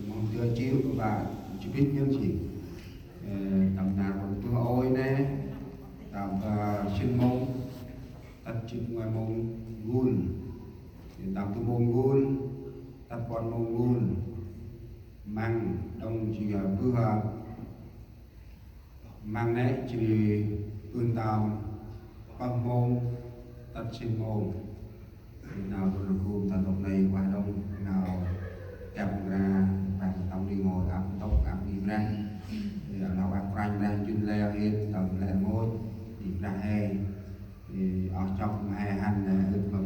mong đưa chiếu và chỉ biết nhân chỉ tầm nào còn tôi ôi nè tầm sinh môn tất chừng ngoài môn gun tầm tôi môn gun tất bọn môn gun mang đông chỉ vừa mang nét chỉ ươn tầm bằng môn tất sinh môn nào tôi được cùng thần tộc này qua đông nào kẹp ra và tao đi ngồi áp tóc áp đi ra nào áp ranh ra chuyên leo hết tầm lẹ ngôi đi ra hè thì ở trong hè hành được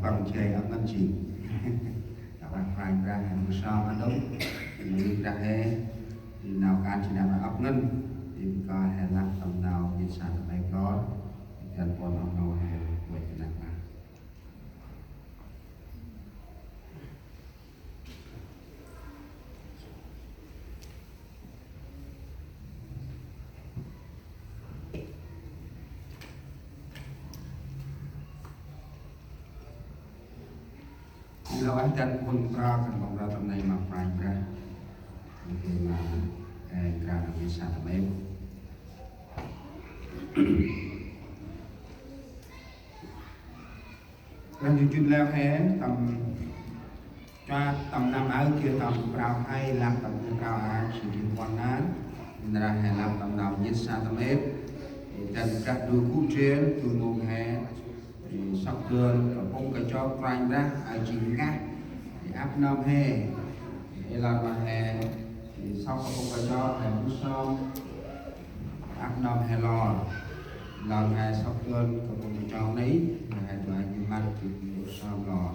bằng chè áp ngân chỉ nào áp ranh ra hành một sao ăn đúng đi ra hè thì nào can chỉ nào áp ngân thì coi hè làm tầm nào đi sản phẩm này có gần còn nào hè vậy thì làmเราanh chân quân ra cần vòng ra tầm này mà phải ra thì mà ra là bị sao tầm em ra như chuyên leo hè tầm cho tầm năm áo kia tầm rào hay làm tầm rào ai chỉ liên quan đến ra hè làm tầm nào nhất sao tầm em chân các đôi cú trên từ mùng hè sắp gần và không có cho prime ra ai chính ngắt thì áp năm hè thì là mà hè thì sau không có cho hè bút xong áp năm hè lò lần hè sắp gần có một cho lấy hè tụi anh như mắt thì bút xong lò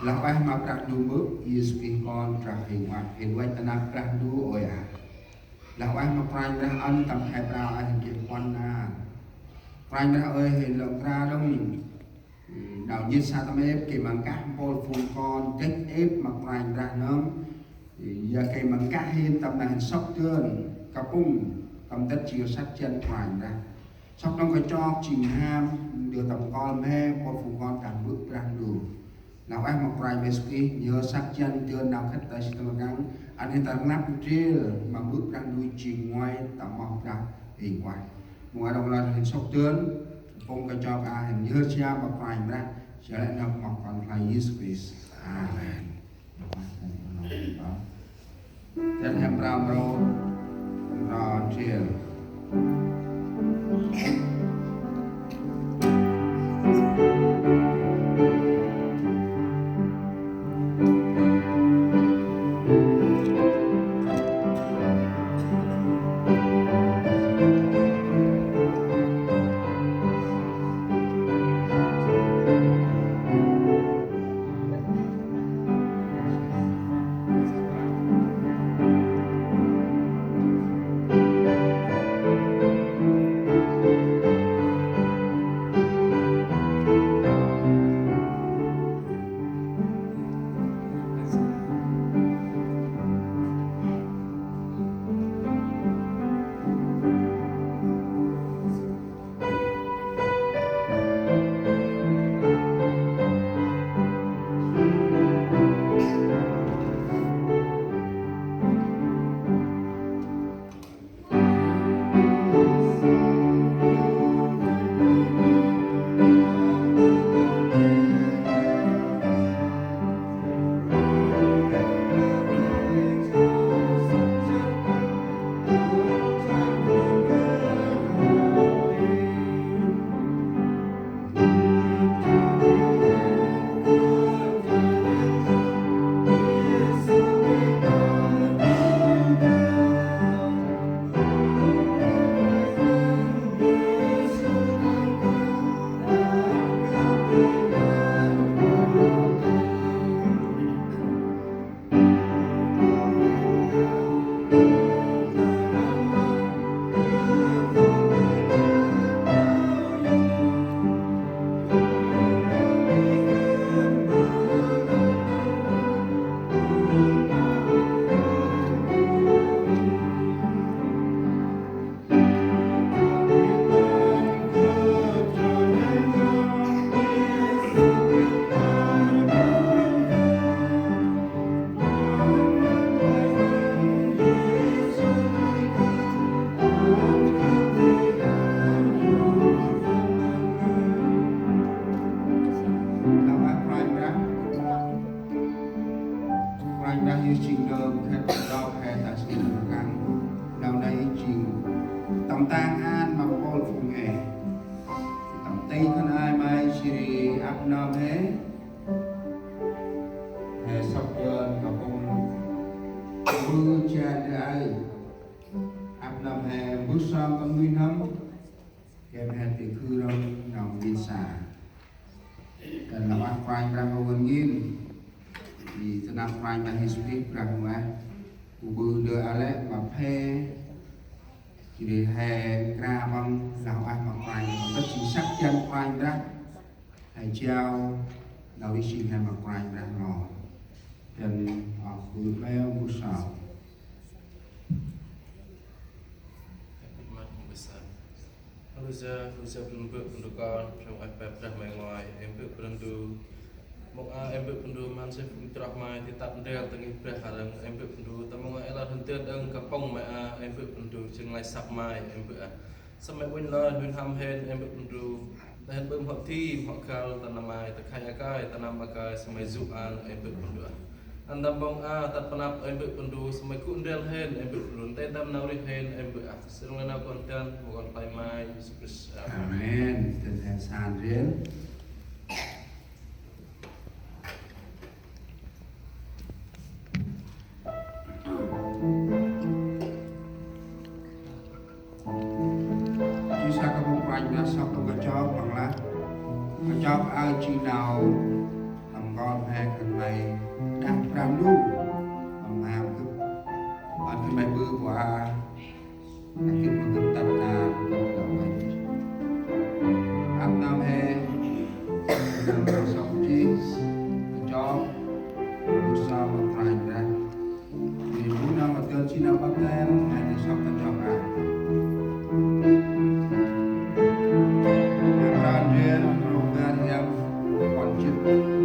là bài mà đặt đủ bước is con trả hình hoạt hình quay tân áp đặt đủ ôi à là bài mà prime ra ăn tầm hai bao anh kiểm quan na prime ra ơi hình lượng ra đông đào như sao tao ép kì bằng các bôi phun con chết ép mặc lành ra nó giờ kì bằng các hiên tầm này sóc cơn cặp bung tầm tất chiều sát chân lành ra sóc nó có cho chìm ham đưa tầm con mê bôi phun con cả bước ra đủ nào anh mặc lành về ski nhớ sát chân chưa nào khách tới sẽ gắng anh hiện tại nắp chia mà bước ra đuôi chìm ngoài tầm mọc ra thì ngoài đồng là hình sóc cơn không có cho ai hình như chia và phải ra sẽ lại đọc một phần thầy Jesus Christ. Amen. Chân hẹp ram rô rò chiều quanh ra như trình đường khét đo khét ta xin gắn nào đây trình tầm tang an mà bol phụ nghề tầm tây thân ai mai chỉ áp nam hết hệ sắp dần cả bông mưa cha đại áp nam hè bước sang con nguyên hâm kèm hẹn thì khư đông nòng đi xả dan lawan quanh ra ngôn nghiên thì tôi nằm quanh là hình speak ra mà bự đưa ale mà phe chỉ để hè ra bằng lão ăn mà quanh rất chính xác chân quanh ra hay treo đầu đi xin hay mà quanh ra ngò dan bự beo bự sào Lusa pendudukan trong FF dah mai ngoài em bước pendu mong em bước pendu man se trắc mai thì tập đeo từng cái harang em bước pendu tamong ela hentian eng kapong mai em bước pendu chừng lai sap mai em bước sampai win la win ham hen em bước pendu dan bơm học thi học khal tanam mai ta khai akai tanam akai sampai zu an em bước pendu andam bong tat panap em bước pendu sampai ku ndel hen em bước pendu tay tam nauri hen em bước serung lena konten bukan pai mai spes amen tên thầy san riêng chỉ sao các bông quanh đã sắp được cho bằng lá cho ai chi nào thằng con hay cần mày đang làm lu bằng ham cứ bạn cái mày bư qua các cái một tập là ăn nam he đang làm sống chi cho sao mà phải ra thì muốn nào mà cơn chi nào bắt em hay thì sắp tận trong ra Ran riêng program yang còn chưa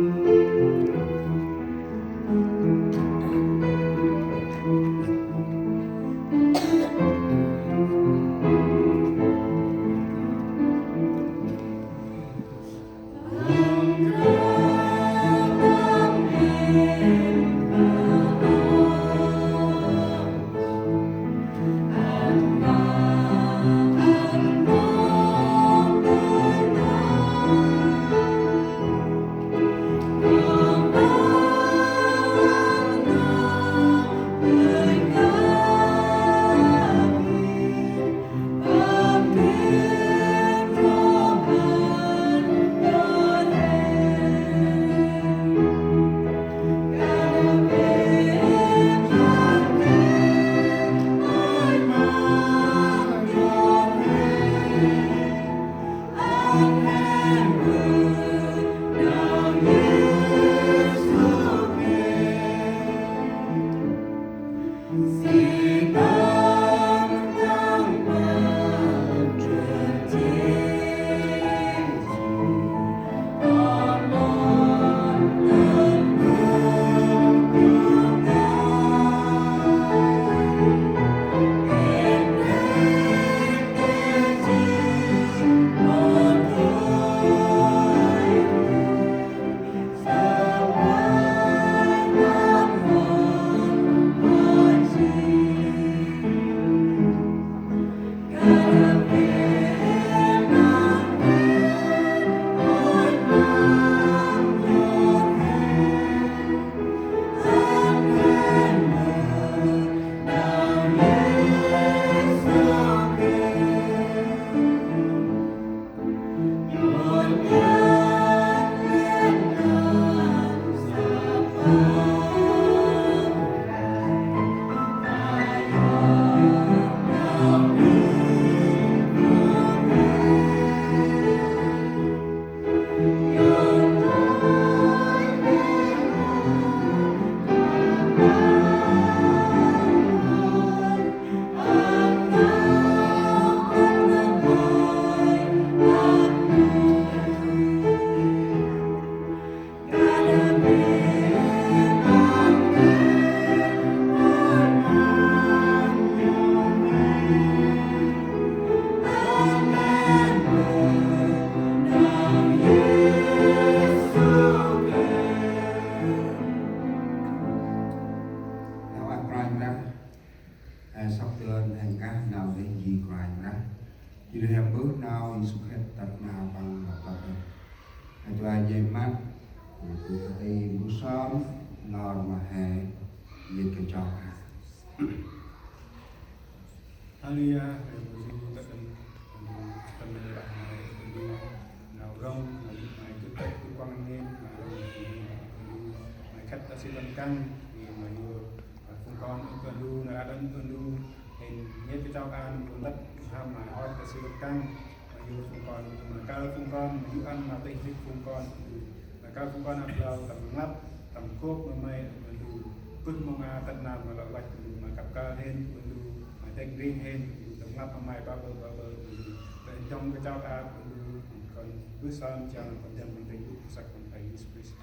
chỉ là bước nào Yesus Christ đặt nào bằng một tập hai cho ai dây mắt từ đây bước sớm ngon mà hè dịch cái cho Hallelujah, bersyukur kepada nào rong mai tu tak tu quang nên mai khách ta xin căn thì mai phụng con ơn lu là ơn lu nên nhớ cái cháu an cũng đất tham mà hỏi ta xin căn mai phụng con mà cao phụng con mà ăn mà tây thích phụng con mà cao phụng con áp lao tầm ngắp tầm cốt mà mai lu cất mong a tận nào mà loại mà cặp ca lên lu mà tên riêng lên tầm ngắp mà mai ba bơ trong cái cháu ta còn bước sang chàng còn dần mình tình sắc còn thấy Christ.